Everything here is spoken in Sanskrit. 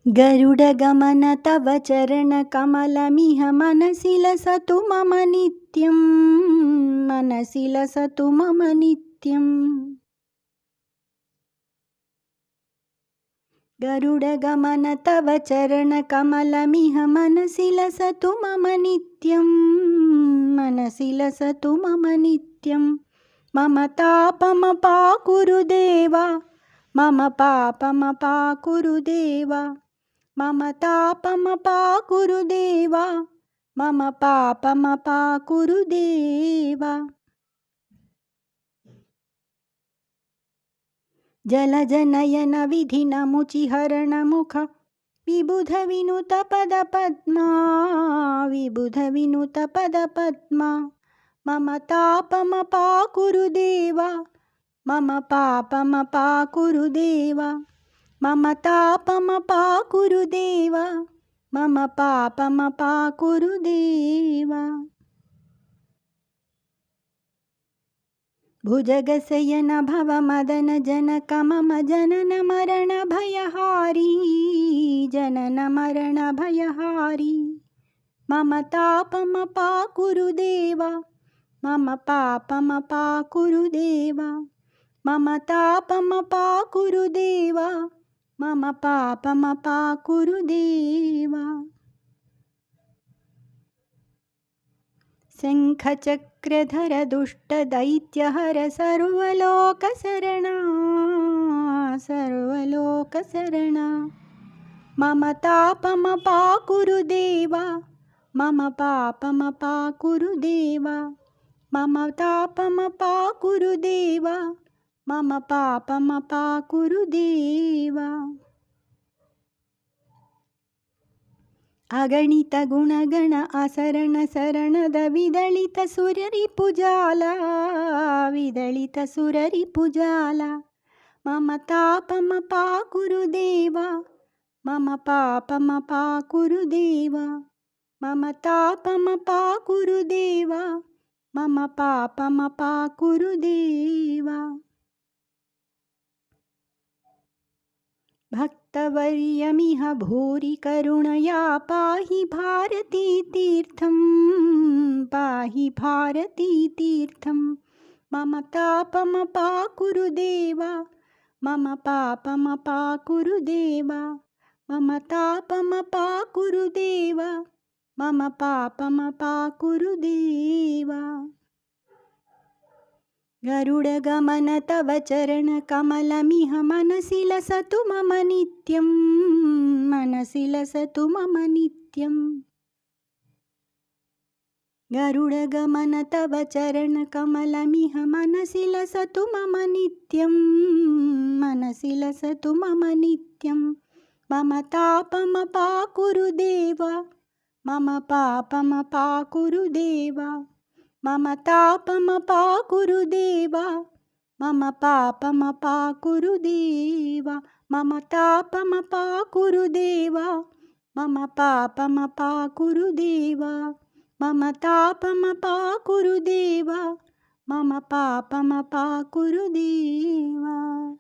गरुडगमन तव चरणकमलमिह मनसि लसतु मम नित्यं, मनसि लसतु मम नित्यम्। गरुडगमन तव चरणकमलमिह मनसि लसतु मम नित्यं, मनसि लसतु मम नित्यं। मम तापमपाकुरु देव, मम पापमपाकुरु देव, मम तापमपाकुरु देव, मम पापमपाकुरु देव। जलजनयन विधिनमुचिहरणमुख विबुधविनुतपदपद्मा, विबुधविनुतपदपद्मा। मम तापमपाकुरु देव, मम पापमपाकुरु देव, मम तापमपाकुरु देव, मम पापमपाकुरु देव। भुजगशयन भवमदनजनक मम जनन मरण भयहारी, जनन मरण भयहारी। मम तापमपाकुरु देव, मम पापमपाकुरु देव, मम तापमपाकुरु देव, मम पापमपाकुरु देव। शङ्खचक्रधर दुष्टदैत्यहर सर्वलोकशरणा, सर्वलोकशरणा। मम तापमपाकुरु देव, मम पापमपाकुरु देव, मम तापमपाकुरु देव, मम पापमपाकुरु देव। अगणित गुणगण असरण शरणद विदलित सुररिपुजाला, विदलित सुररिपुजाला। मम तापमपाकुरु देव, मम पापमपाकुरु देव, मम तापमपाकुरु देव, मम पापमपाकुरु देव। भक्तवर्यमिह भूरि करुणया पाहि भारती तीर्थं, पाहि भारती तीर्थं। मम तापमपाकुरु देव, मम पापमपाकुरु देव, मम तापमपाकुरु देव, मम पापमपाकुरु देव। गरुडगमन तव चरणकमलमिह मनसि लसतु मम नित्यं, मनसि लसतु मम नित्यम्। गरुडगमन तव चरणकमलमिह मनसि लसतु मम नित्यं, मनसि लसतु मम नित्यं। मम तापमपाकुरु देव, मम पापमपाकुरु देव, मम तापमपाकुरु देव, मम पापमपाकुरु देव, मम तापमपाकुरु देव, मम पापमपाकुरु देव, मम तापमपाकुरु देव, मम पापमपाकुरु देव।